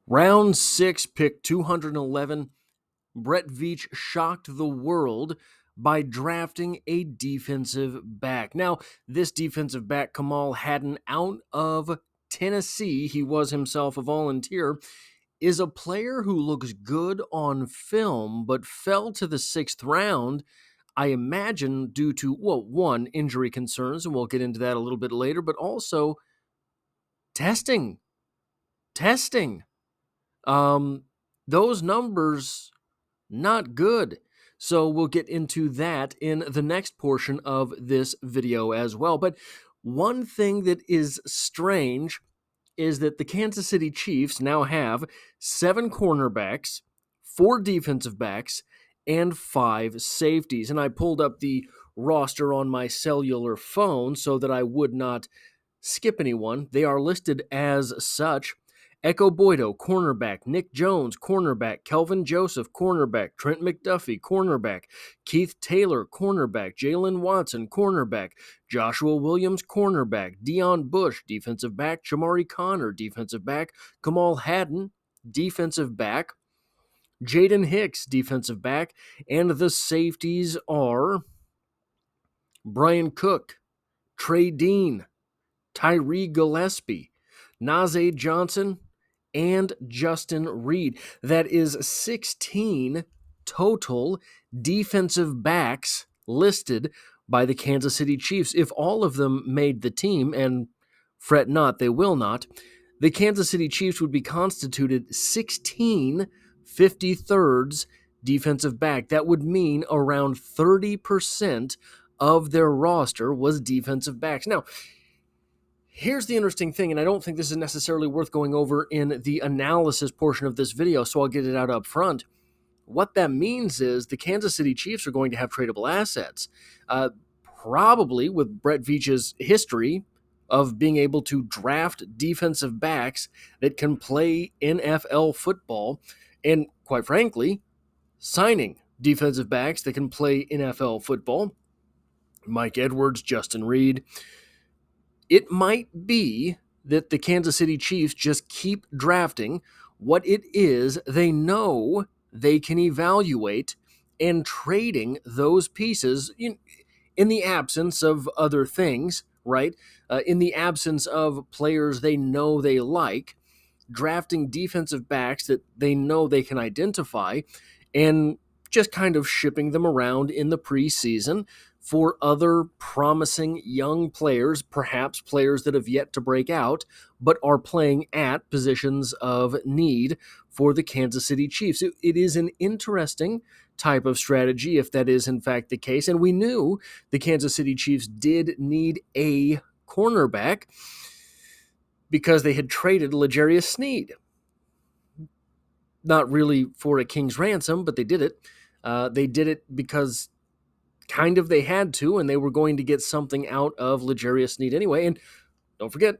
Round 6, pick 211, Brett Veach shocked the world by drafting a defensive back. Now, this defensive back, Kamal Haden, out of Tennessee, he was himself a volunteer, is a player who looks good on film, but fell to the 6th round, I imagine due to, one, injury concerns, and we'll get into that a little bit later, but also testing. Those numbers, not good. So we'll get into that in the next portion of this video as well. But one thing that is strange is that the Kansas City Chiefs now have 7 cornerbacks, 4 defensive backs, and 5 safeties. And I pulled up the roster on my cellular phone so that I would not skip anyone. They are listed as such. Echo Boydo, cornerback. Nick Jones, cornerback. Kelvin Joseph, cornerback. Trent McDuffie, cornerback. Keith Taylor, cornerback. Jalen Watson, cornerback. Joshua Williams, cornerback. Dion Bush, defensive back. Chamari Connor, defensive back. Kamal Haden, defensive back. Jaden Hicks, defensive back. And the safeties are Brian Cook, Trey Dean, Tyree Gillespie, Najee Johnson, and Justin Reed. That is 16 total defensive backs listed by the Kansas City Chiefs. If all of them made the team, and fret not, they will not, the Kansas City Chiefs would be constituted 16 53rds defensive back. That would mean around 30% of their roster was defensive backs. Now, here's the interesting thing, and I don't think this is necessarily worth going over in the analysis portion of this video, so I'll get it out up front. What that means is the Kansas City Chiefs are going to have tradable assets, probably with Brett Veach's history of being able to draft defensive backs that can play NFL football, and quite frankly, signing defensive backs that can play NFL football. Mike Edwards, Justin Reed. It might be that the Kansas City Chiefs just keep drafting what it is they know they can evaluate and trading those pieces in the absence of other things, right? In the absence of players they know they like, drafting defensive backs that they know they can identify and just kind of shipping them around in the preseason for other promising young players, perhaps players that have yet to break out, but are playing at positions of need for the Kansas City Chiefs. It is an interesting type of strategy if that is in fact the case, and we knew the Kansas City Chiefs did need a cornerback because they had traded L'Jarius Sneed. Not really for a king's ransom, but they did it. They did it because kind of they had to, and they were going to get something out of L'Jarius Sneed anyway. And don't forget,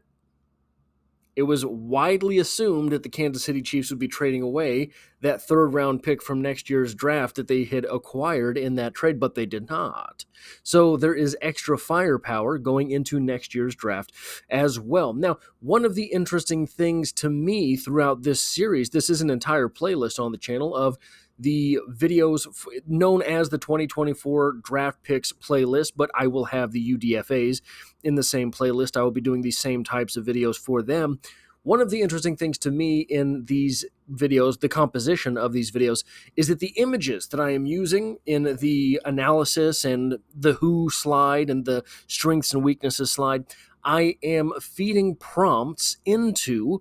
it was widely assumed that the Kansas City Chiefs would be trading away that 3rd-round pick from next year's draft that they had acquired in that trade, but they did not. So there is extra firepower going into next year's draft as well. Now, one of the interesting things to me throughout this series, this is an entire playlist on the channel of the videos known as the 2024 Draft Picks playlist, but I will have the UDFAs in the same playlist. I will be doing these same types of videos for them. One of the interesting things to me in these videos, the composition of these videos, is that the images that I am using in the analysis and the who slide and the strengths and weaknesses slide, I am feeding prompts into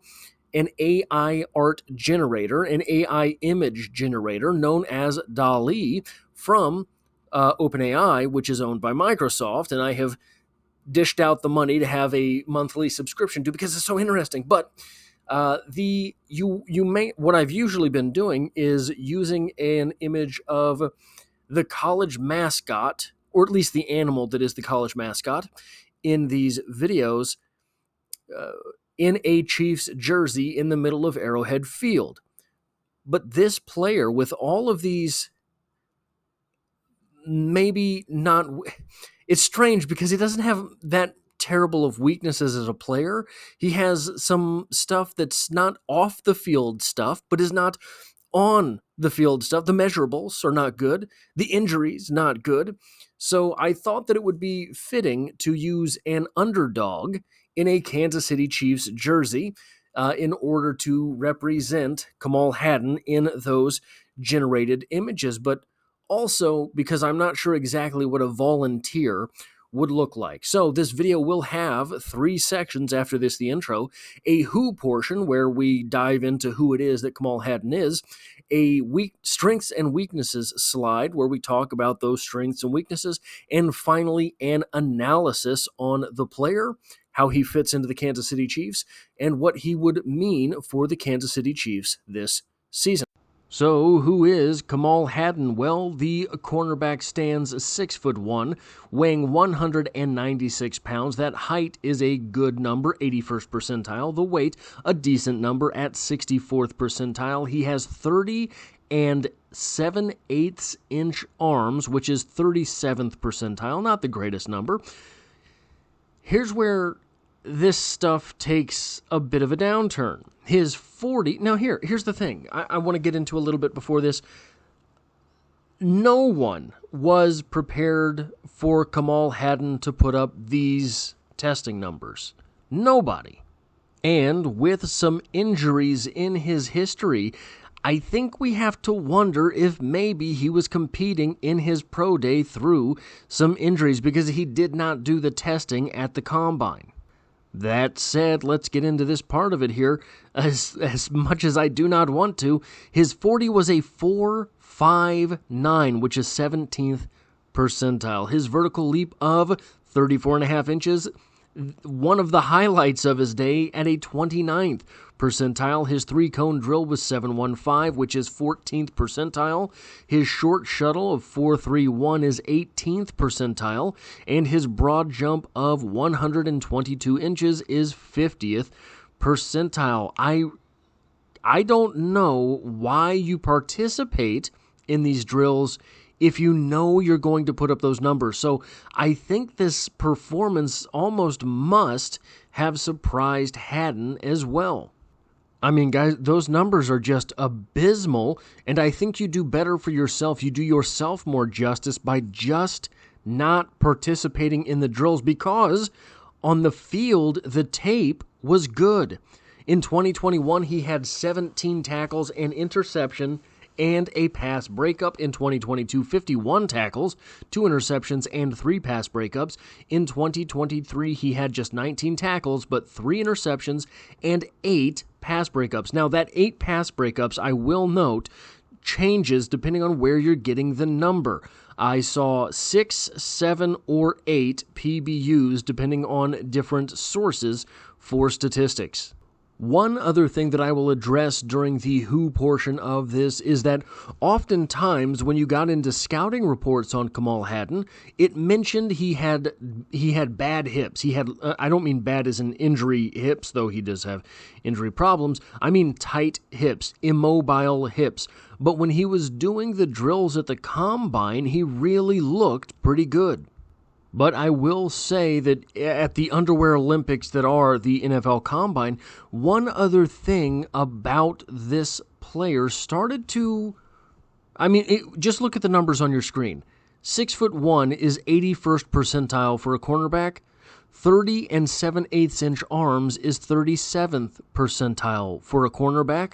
an AI art generator, an AI image generator known as DALL-E from OpenAI, which is owned by Microsoft, and I have dished out the money to have a monthly subscription to because it's so interesting. But what I've usually been doing is using an image of the college mascot, or at least the animal that is the college mascot, in these videos. In a Chiefs jersey in the middle of Arrowhead Field. But this player, with all of these, maybe not, it's strange because he doesn't have that terrible of weaknesses as a player. He has some stuff that's not off the field stuff, but is not on the field stuff. The measurables are not good. The injuries, not good. So I thought that it would be fitting to use an underdog in a Kansas City Chiefs jersey in order to represent Kamal Haden in those generated images. But also because I'm not sure exactly what a volunteer would look like. So this video will have 3 sections after this, the intro, a who portion where we dive into who it is that Kamal Haden is, a strengths and weaknesses slide where we talk about those strengths and weaknesses, and finally an analysis on the player, how he fits into the Kansas City Chiefs, and what he would mean for the Kansas City Chiefs this season. So, who is Kamal Haden? Well, the cornerback stands 6'1", weighing 196 pounds. That height is a good number, 81st percentile. The weight, a decent number at 64th percentile. He has 30 and 7/8 inch arms, which is 37th percentile. Not the greatest number. Here's where this stuff takes a bit of a downturn. His 40... Now, here's the thing. I want to get into a little bit before this. No one was prepared for Kamal Haden to put up these testing numbers. Nobody. And with some injuries in his history, I think we have to wonder if maybe he was competing in his pro day through some injuries because he did not do the testing at the combine. That said, let's get into this part of it here. As much as I do not want to, his 40 was a 4.59, which is 17th percentile. His vertical leap of 34.5 inches, one of the highlights of his day at a 29th percentile. His 3-cone drill was 7.15, which is 14th percentile. His short shuttle of 4.31 is 18th percentile. And his broad jump of 122 inches is 50th percentile. I don't know why you participate in these drills if you know you're going to put up those numbers. So I think this performance almost must have surprised Haden as well. I mean, guys, those numbers are just abysmal, and I think you do better for yourself. You do yourself more justice by just not participating in the drills because on the field, the tape was good. In 2021, he had 17 tackles, an interception, and a pass breakup. In 2022, 51 tackles, 2 interceptions, and 3 pass breakups. In 2023, he had just 19 tackles, but 3 interceptions and 8 pass breakups. Now, that 8 pass breakups, I will note, changes depending on where you're getting the number. I saw 6, 7, or 8 PBUs depending on different sources for statistics. One other thing that I will address during the who portion of this is that oftentimes when you got into scouting reports on Kamal Haden, it mentioned he had bad hips. He had I don't mean bad as in injury hips, though he does have injury problems. I mean tight hips, immobile hips. But when he was doing the drills at the combine, he really looked pretty good. But I will say that at the underwear Olympics that are the NFL Combine, one other thing about this player started to... just look at the numbers on your screen. 6'1" is 81st percentile for a cornerback. 30 and 7/8 inch arms is 37th percentile for a cornerback.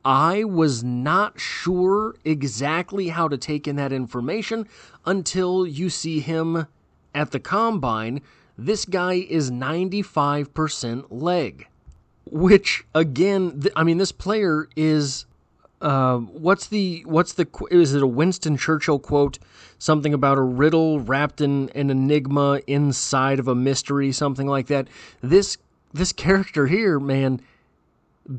I was not sure exactly how to take in that information until you see him at the combine. This guy is 95% leg, which again, this player is, is it a Winston Churchill quote? Something about a riddle wrapped in an enigma inside of a mystery, something like that. This character here, man,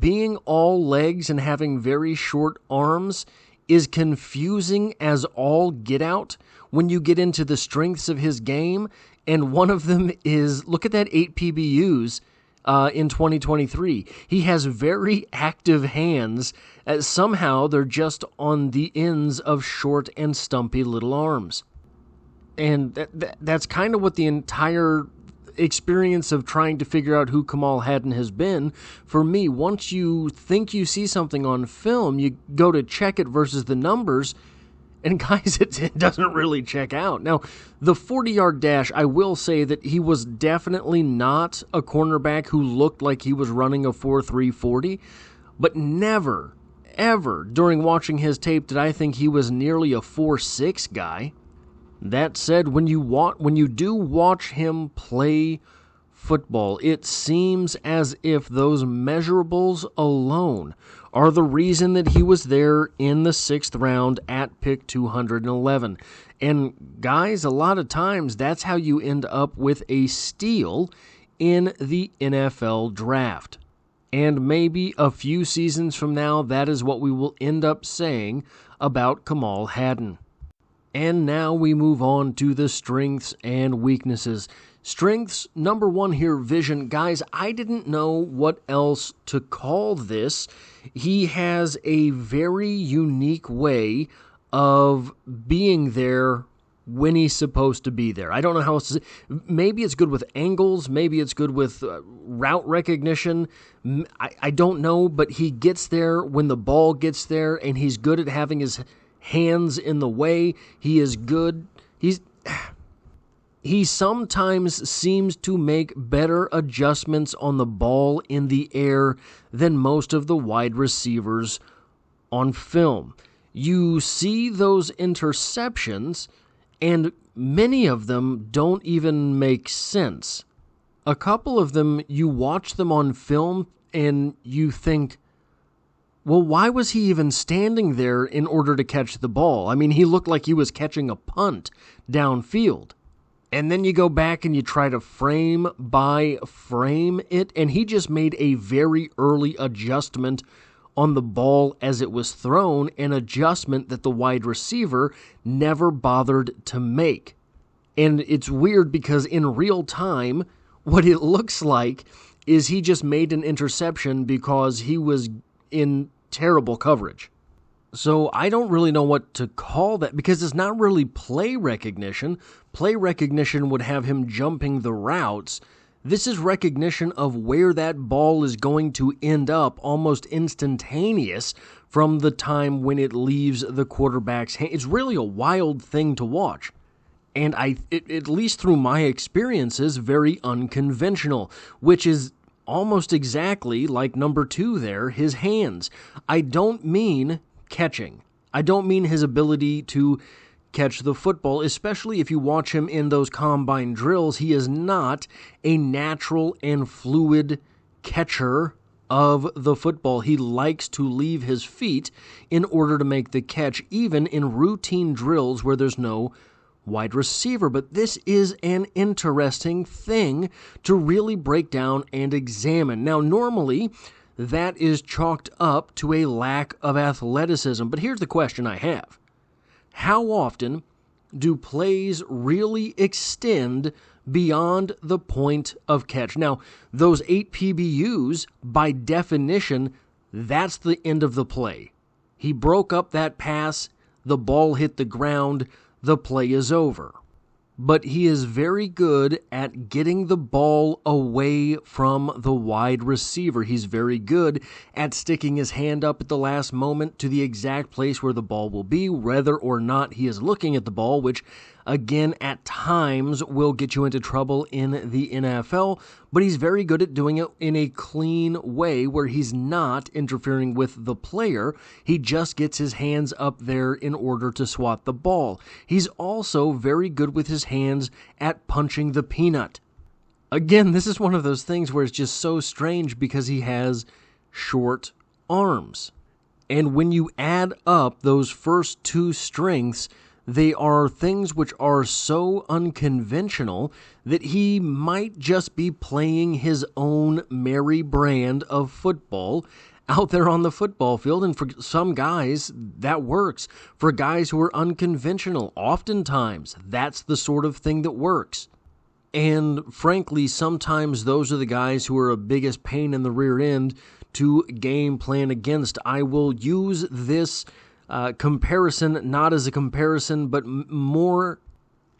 being all legs and having very short arms is confusing as all get out when you get into the strengths of his game, and one of them is, look at that 8 PBUs in 2023. He has very active hands. Somehow they're just on the ends of short and stumpy little arms. And that's kind of what the entire experience of trying to figure out who Kamal Haden has been, for me, once you think you see something on film, you go to check it versus the numbers, and guys, it doesn't really check out. Now, the 40-yard dash, I will say that he was definitely not a cornerback who looked like he was running a 4.3 40, but never, ever during watching his tape did I think he was nearly a 4.6 guy. That said, when you do watch him play football, it seems as if those measurables alone are the reason that he was there in the 6th round at pick 211. And guys, a lot of times that's how you end up with a steal in the NFL draft. And maybe a few seasons from now, that is what we will end up saying about Kamal Haden. And now we move on to the strengths and weaknesses. Strengths, number 1 here, vision. Guys, I didn't know what else to call this. He has a very unique way of being there when he's supposed to be there. I don't know how else to say. Maybe it's good with angles. Maybe it's good with route recognition. I don't know, but he gets there when the ball gets there, and he's good at having his hands in the way. He is good. He sometimes seems to make better adjustments on the ball in the air than most of the wide receivers on film. You see those interceptions, and many of them don't even make sense. A couple of them, you watch them on film, and you think, well, why was he even standing there in order to catch the ball? I mean, he looked like he was catching a punt downfield. And then you go back and you try to frame by frame it, and he just made a very early adjustment on the ball as it was thrown, an adjustment that the wide receiver never bothered to make. And it's weird because in real time, what it looks like is he just made an interception because he was in terrible coverage. So I don't really know what to call that because it's not really play recognition. Play recognition would have him jumping the routes. This is recognition of where that ball is going to end up almost instantaneous from the time when it leaves the quarterback's hand. It's really a wild thing to watch. And at least through my experiences, very unconventional, which is almost exactly like number 2 there, his hands. I don't mean catching. I don't mean his ability to catch the football, especially if you watch him in those combine drills. He is not a natural and fluid catcher of the football. He likes to leave his feet in order to make the catch, even in routine drills where there's no wide receiver. But this is an interesting thing to really break down and examine. Now, normally, that is chalked up to a lack of athleticism. But here's the question I have. How often do plays really extend beyond the point of catch? Now, those 8 PBUs, by definition, that's the end of the play. He broke up that pass, the ball hit the ground, the play is over. But he is very good at getting the ball away from the wide receiver. He's very good at sticking his hand up at the last moment to the exact place where the ball will be, whether or not he is looking at the ball, which, again, at times will get you into trouble in the NFL. But he's very good at doing it in a clean way where he's not interfering with the player. He just gets his hands up there in order to swat the ball. He's also very good with his hands at punching the peanut. Again, this is one of those things where it's just so strange because he has short arms. And when you add up those first 2 strengths, they are things which are so unconventional that he might just be playing his own merry brand of football out there on the football field. And for some guys, that works. For guys who are unconventional, oftentimes that's the sort of thing that works. And frankly, sometimes those are the guys who are a biggest pain in the rear end to game plan against. I will use this comparison, not as a comparison, but more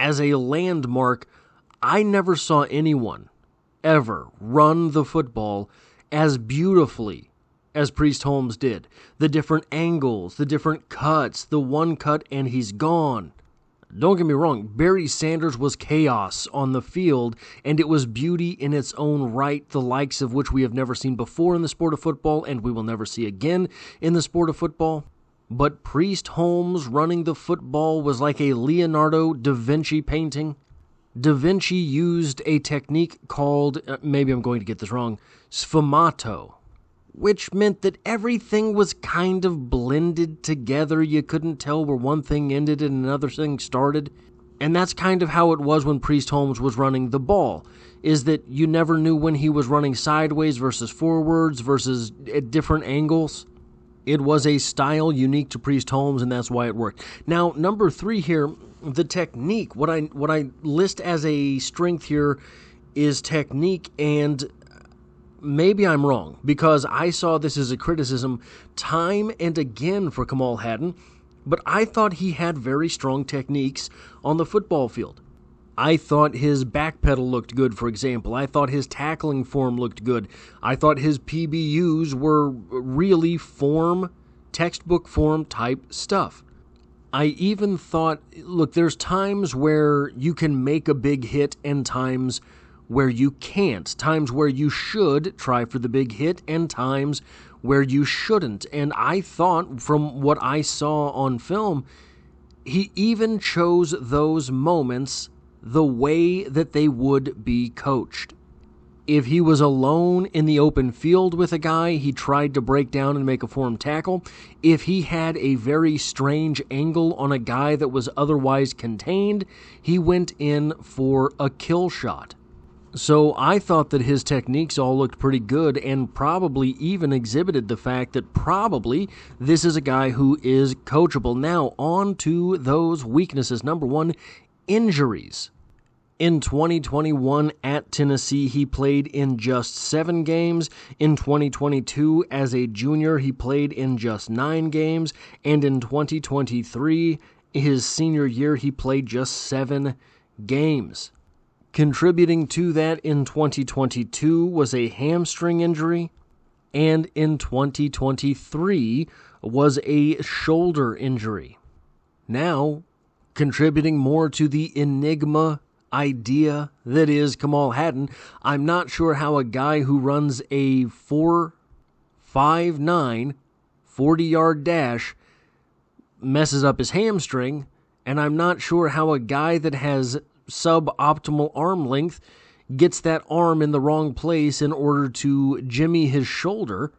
as a landmark. I never saw anyone ever run the football as beautifully as Priest Holmes did. The different angles, the different cuts, the one cut and he's gone. Don't get me wrong, Barry Sanders was chaos on the field, and it was beauty in its own right, the likes of which we have never seen before in the sport of football, and we will never see again in the sport of football. But Priest Holmes running the football was like a Leonardo da Vinci painting. Da Vinci used a technique called, maybe I'm going to get this wrong, sfumato, which meant that everything was kind of blended together. You couldn't tell where one thing ended and another thing started. And that's kind of how it was when Priest Holmes was running the ball, is that you never knew when he was running sideways versus forwards versus at different angles. It was a style unique to Priest Holmes, and that's why it worked. Now, number 3 here, the technique. What I list as a strength here is technique, and maybe I'm wrong, because I saw this as a criticism time and again for Kamal Haden, but I thought he had very strong techniques on the football field. I thought his back pedal looked good, for example. I thought his tackling form looked good. I thought his PBUs were really textbook form type stuff. I even thought, look, there's times where you can make a big hit and times where you can't, times where you should try for the big hit and times where you shouldn't. And I thought, from what I saw on film, he even chose those moments the way that they would be coached. If he was alone in the open field with a guy, he tried to break down and make a form tackle. If he had a very strange angle on a guy that was otherwise contained, he went in for a kill shot. So I thought that his techniques all looked pretty good and probably even exhibited the fact that probably this is a guy who is coachable. Now, on to those weaknesses. Number 1, injuries. In 2021 at Tennessee, he played in just 7 games. In 2022, as a junior, he played in just 9 games. And in 2023, his senior year, he played just 7 games. Contributing to that in 2022 was a hamstring injury, and in 2023 was a shoulder injury. Now, contributing more to the enigma idea that is Kamal Haden, I'm not sure how a guy who runs a 4.59 40-yard dash messes up his hamstring, and I'm not sure how a guy that has suboptimal arm length gets that arm in the wrong place in order to jimmy his shoulder,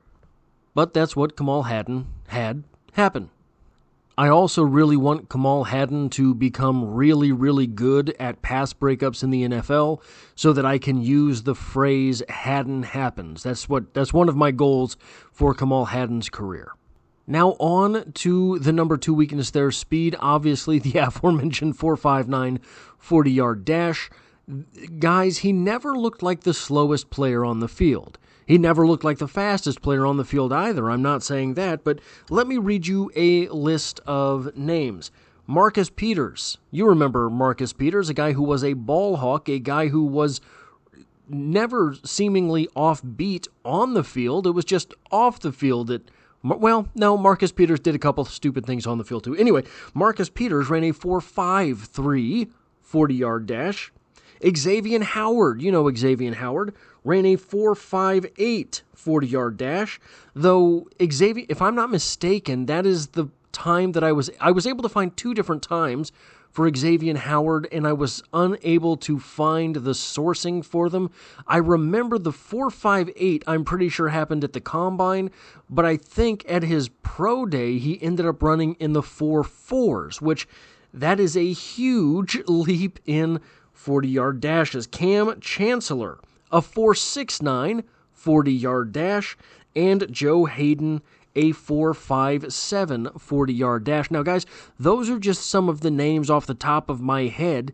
but that's what Kamal Haden had happen. I also really want Kamal Haden to become really, really good at pass breakups in the NFL so that I can use the phrase Haden happens. That's one of my goals for Kamal Haden's career. Now on to the number 2 weakness there, speed. Obviously, the aforementioned 4.59 40-yard dash. Guys, he never looked like the slowest player on the field. He never looked like the fastest player on the field either. I'm not saying that, but let me read you a list of names. Marcus Peters. You remember Marcus Peters, a guy who was a ball hawk, a guy who was never seemingly offbeat on the field. It was just off the field that, well, no, Marcus Peters did a couple of stupid things on the field too. Anyway, Marcus Peters ran a 4.53 40-yard dash. Xavier Howard, you know Xavier Howard, ran a 4.58 40-yard dash, though Xavier, if I'm not mistaken, that is the time that I was able to find 2 different times for Xavier Howard, and I was unable to find the sourcing for them. I remember the 4.58, I'm pretty sure happened at the Combine, but I think at his pro day, he ended up running in the 4.4s, which that is a huge leap in 40-yard dashes. Cam Chancellor, a 4.69 40-yard dash, and Joe Hayden, a 4.57 40-yard dash. Now, guys, those are just some of the names off the top of my head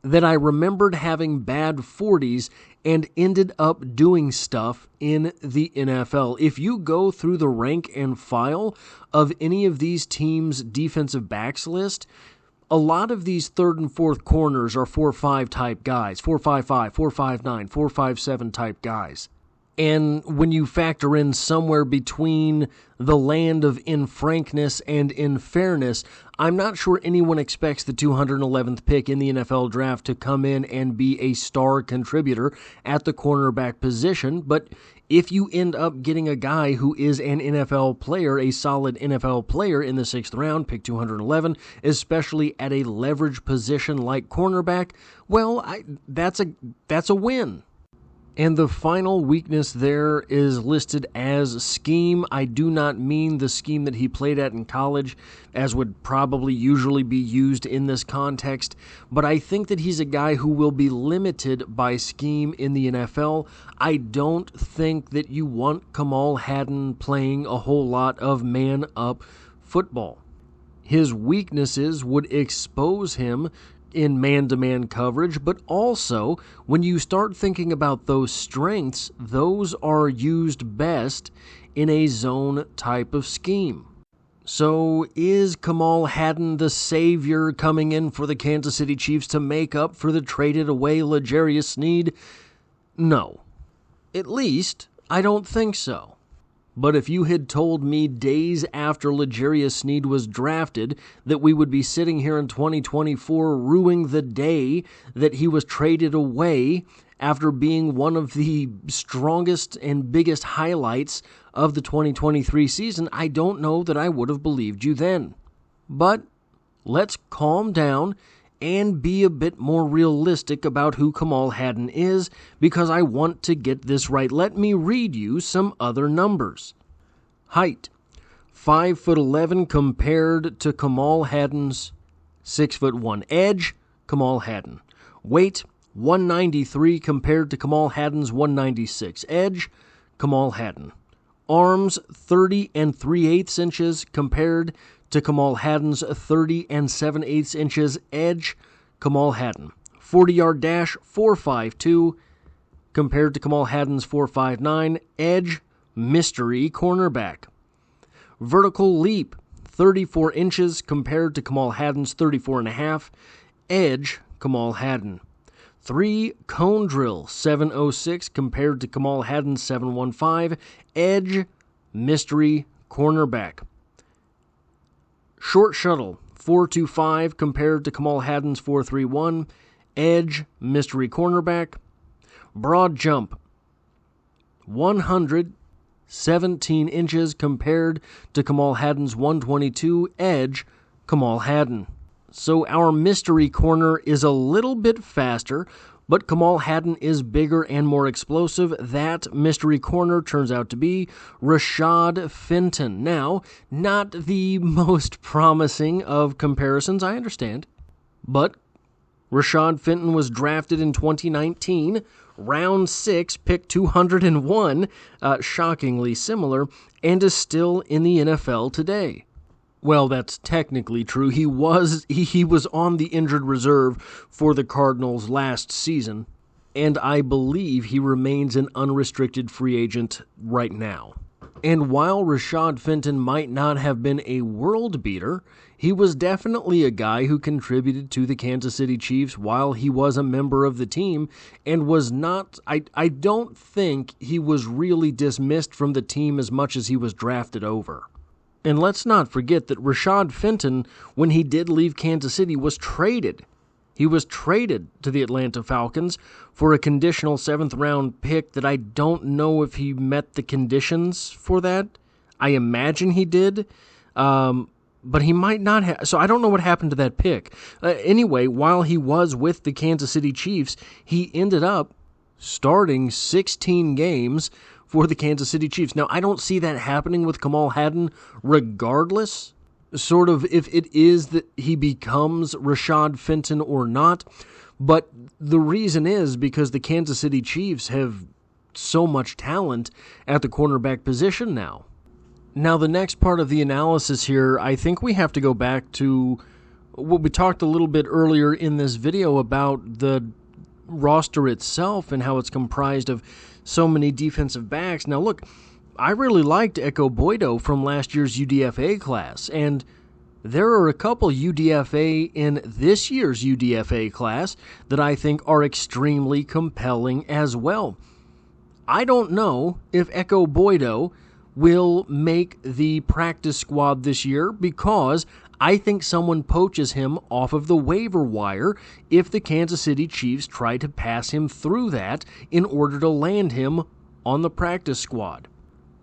that I remembered having bad 40s and ended up doing stuff in the NFL. If you go through the rank and file of any of these teams' defensive backs list, a lot of these third and fourth corners are 4-5 type guys, 4-5-5, 4-5-9, 4-5-7 type guys. And when you factor in somewhere between the land of infrankness and unfairness, I'm not sure anyone expects the 211th pick in the NFL draft to come in and be a star contributor at the cornerback position. But if you end up getting a guy who is an NFL player, a solid NFL player in the 6th round, pick 211, especially at a leverage position like cornerback, well, that's a win. And the final weakness there is listed as scheme. I do not mean the scheme that he played at in college, as would probably usually be used in this context, but I think that he's a guy who will be limited by scheme in the NFL. I don't think that you want Kamal Haden playing a whole lot of man-up football. His weaknesses would expose him in man-to-man coverage, but also when you start thinking about those strengths, those are used best in a zone type of scheme. So is Kamal Haden the savior coming in for the Kansas City Chiefs to make up for the traded away L'Jarius Sneed? No. At least, I don't think so. But if you had told me days after L'Jarius Sneed was drafted that we would be sitting here in 2024 ruining the day that he was traded away after being one of the strongest and biggest highlights of the 2023 season, I don't know that I would have believed you then. But let's calm down and be a bit more realistic about who Kamal Haden is, because I want to get this right. Let me read you some other numbers. Height, 5'11" compared to Kamal Haden's 6'1". Edge, Kamal Haden. Weight, 193 compared to Kamal Haden's 196. Edge, Kamal Haden. Arms, 30 3/8 inches compared to Kamal Haden's 30 7/8 inches. Edge, Kamal Haden. 40-yard dash, 4.52 compared to Kamal Haden's 4.59. Edge, mystery cornerback. Vertical leap, 34 inches compared to Kamal Haden's 34.5. Edge, Kamal Haden. 3 cone drill, 7.06 compared to Kamal Haden's 7.15. Edge, mystery cornerback. Short shuttle, 4.25 compared to Kamal Haden's 4.31. Edge, mystery cornerback. Broad jump, 117 inches compared to Kamal Haden's 122. Edge, Kamal Haden. So our mystery corner is a little bit faster, but Kamal Haden is bigger and more explosive. That mystery corner turns out to be Rashad Fenton. Now, not the most promising of comparisons, I understand, but Rashad Fenton was drafted in 2019, round 6, pick 201, shockingly similar, and is still in the NFL today. Well, that's technically true. He was on the injured reserve for the Cardinals last season, and I believe he remains an unrestricted free agent right now. And while Rashad Fenton might not have been a world beater, he was definitely a guy who contributed to the Kansas City Chiefs while he was a member of the team, and was not, I don't think he was really dismissed from the team as much as he was drafted over. And let's not forget that Rashad Fenton, when he did leave Kansas City, was traded. He was traded to the Atlanta Falcons for a conditional 7th-round pick that I don't know if he met the conditions for that. I imagine he did, but he might not have. So I don't know what happened to that pick. Anyway, while he was with the Kansas City Chiefs, he ended up starting 16 games for the Kansas City Chiefs. Now, I don't see that happening with Kamal Haden regardless, sort of if it is that he becomes Rashad Fenton or not. But the reason is because the Kansas City Chiefs have so much talent at the cornerback position now. Now, the next part of the analysis here, I think we have to go back to what we talked a little bit earlier in this video about the roster itself and how it's comprised of so many defensive backs. Now, look, I really liked Echo Boydo from last year's UDFA class, and There are a couple UDFA in this year's UDFA class that I think are extremely compelling as well. I don't know if Echo Boydo will make the practice squad this year because I think someone poaches him off of the waiver wire if the Kansas City Chiefs try to pass him through that in order to land him on the practice squad.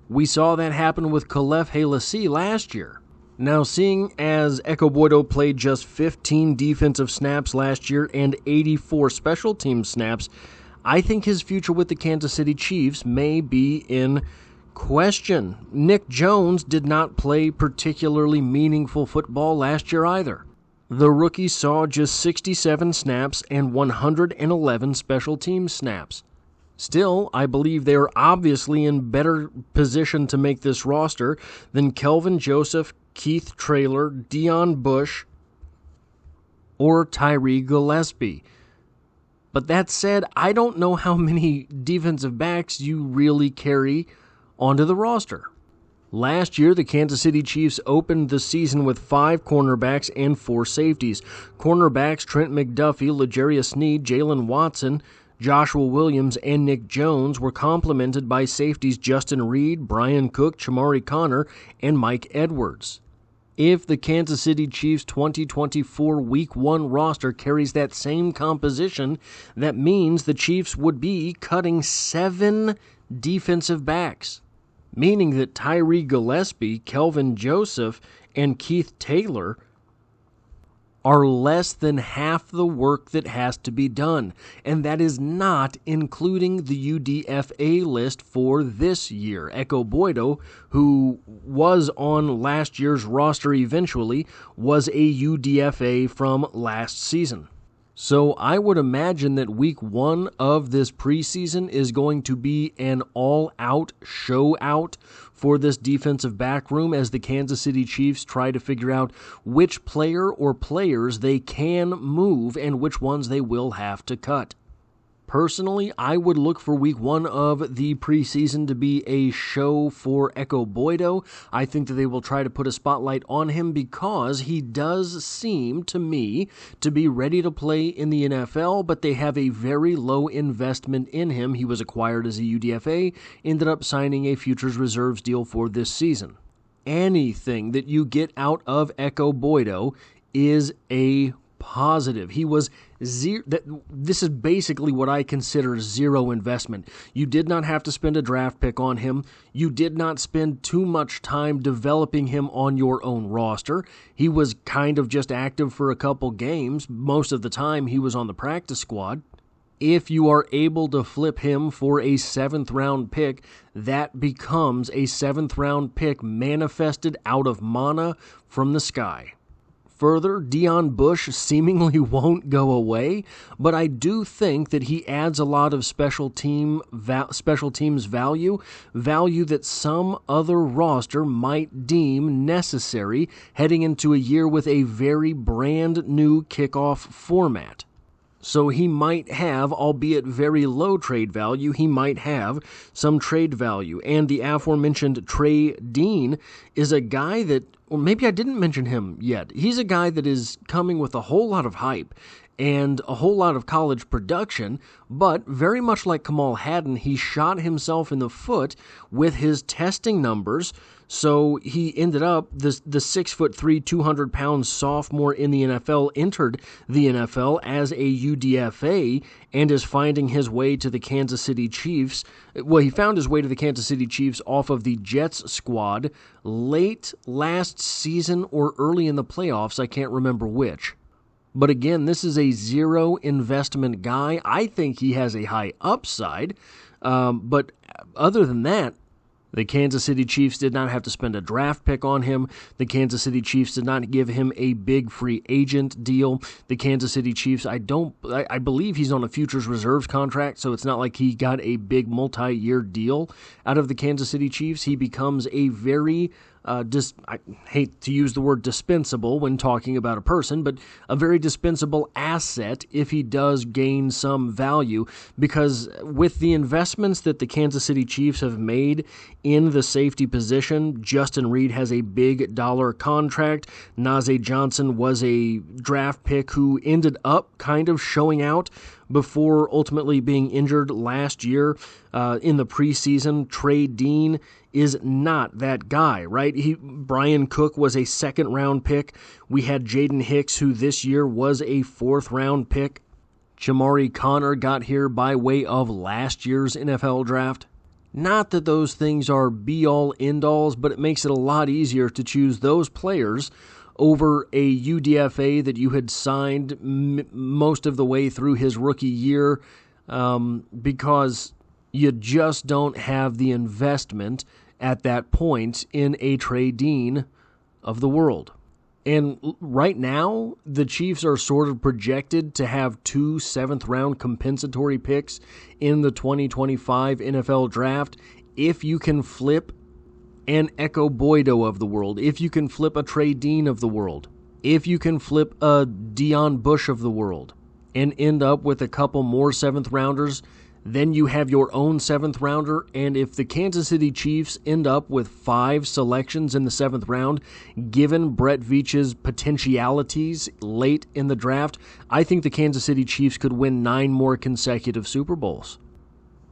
We saw that happen with Khalef Halassi last year. Now, seeing as Echo Boydo played just 15 defensive snaps last year and 84 special team snaps, I think his future with the Kansas City Chiefs may be in question. Nick Jones did not play particularly meaningful football last year either. The rookie saw just 67 snaps and 111 special team snaps. Still, I believe they are obviously in better position to make this roster than Kelvin Joseph, Keith Traylor, Dion Bush, or Tyree Gillespie. But that said, I don't know how many defensive backs you really carry onto the roster. Last year, the Kansas City Chiefs opened the season with 5 cornerbacks and 4 safeties. Cornerbacks Trent McDuffie, L'Jarius Sneed, Jalen Watson, Joshua Williams, and Nick Jones were complemented by safeties Justin Reed, Brian Cook, Chamari Connor, and Mike Edwards. If the Kansas City Chiefs 2024 Week 1 roster carries that same composition, that means the Chiefs would be cutting 7 defensive backs, meaning that Tyree Gillespie, Kelvin Joseph, and Keith Taylor are less than half the work that has to be done, and that is not including the UDFA list for this year. Echo Boydo, who was on last year's roster eventually, was a UDFA from last season. So I would imagine that week 1 of this preseason is going to be an all-out show-out for this defensive back room as the Kansas City Chiefs try to figure out which player or players they can move and which ones they will have to cut. Personally, I would look for week 1 of the preseason to be a show for Echo Boydo. I think that they will try to put a spotlight on him because he does seem to me to be ready to play in the NFL, but they have a very low investment in him. He was acquired as a UDFA, ended up signing a futures reserves deal for this season. Anything that you get out of Echo Boydo is a positive. He was zero. This is basically what I consider zero investment. You did not have to spend a draft pick on him. You did not spend too much time developing him on your own roster. He was kind of just active for a couple games. Most of the time he was on the practice squad. If you are able to flip him for a 7th round pick, that becomes a 7th round pick manifested out of mana from the sky. Further, Dion Bush seemingly won't go away, but I do think that he adds a lot of special teams value that some other roster might deem necessary heading into a year with a very brand new kickoff format. So he might have, albeit very low trade value, he might have some trade value. And the aforementioned Trey Dean is a guy that, or maybe I didn't mention him yet, he's a guy that is coming with a whole lot of hype and a whole lot of college production, but very much like Kamal Haden, he shot himself in the foot with his testing numbers. So he ended up, the 6'3", 200-pound sophomore in the NFL entered the NFL as a UDFA and is finding his way to the Kansas City Chiefs. Well, he found his way to the Kansas City Chiefs off of the Jets squad late last season or early in the playoffs. I can't remember which. But again, this is a zero investment guy. I think he has a high upside. But other than that, the Kansas City Chiefs did not have to spend a draft pick on him. The Kansas City Chiefs did not give him a big free agent deal. The Kansas City Chiefs, I believe he's on a futures reserves contract, so it's not like he got a big multi-year deal out of the Kansas City Chiefs. He becomes a very I hate to use the word dispensable when talking about a person, but a very dispensable asset if he does gain some value, because with the investments that the Kansas City Chiefs have made in the safety position, Justin Reid has a big dollar contract. Najee Johnson was a draft pick who ended up kind of showing out before ultimately being injured last year in the preseason. Trey Dean is not that guy, right? Brian Cook was a second-round pick. We had Jaden Hicks, who this year was a fourth-round pick. Chamari Connor got here by way of last year's NFL draft. Not that those things are be-all, end-alls, but it makes it a lot easier to choose those players over a UDFA that you had signed most of the way through his rookie year, because you just don't have the investment at that point in a Trey Dean of the world. And right now, the Chiefs are sort of projected to have 2 7th-round compensatory picks in the 2025 NFL Draft. If you can flip an Echo Boydo of the world, if you can flip a Trey Dean of the world, if you can flip a Dion Bush of the world, and end up with a couple more 7th-rounders, then you have your own 7th-rounder, and if the Kansas City Chiefs end up with 5 selections in the 7th round, given Brett Veach's potentialities late in the draft, I think the Kansas City Chiefs could win 9 more consecutive Super Bowls.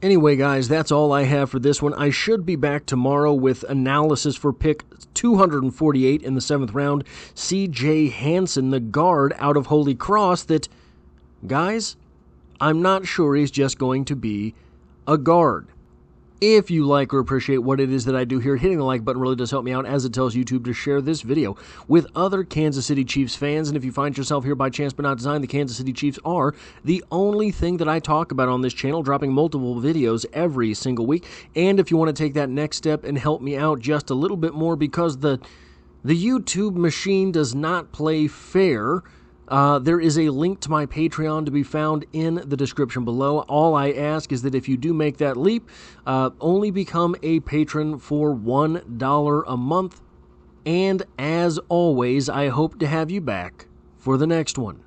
Anyway, guys, that's all I have for this one. I should be back tomorrow with analysis for pick 248 in the 7th round, C.J. Hansen, the guard out of Holy Cross that, guys, I'm not sure he's just going to be a guard. If you like or appreciate what it is that I do here, hitting the like button really does help me out, as it tells YouTube to share this video with other Kansas City Chiefs fans. And if you find yourself here by chance but not design, the Kansas City Chiefs are the only thing that I talk about on this channel, dropping multiple videos every single week. And if you want to take that next step and help me out just a little bit more, because the YouTube machine does not play fair, there is a link to my Patreon to be found in the description below. All I ask is that if you do make that leap, only become a patron for $1 a month. And as always, I hope to have you back for the next one.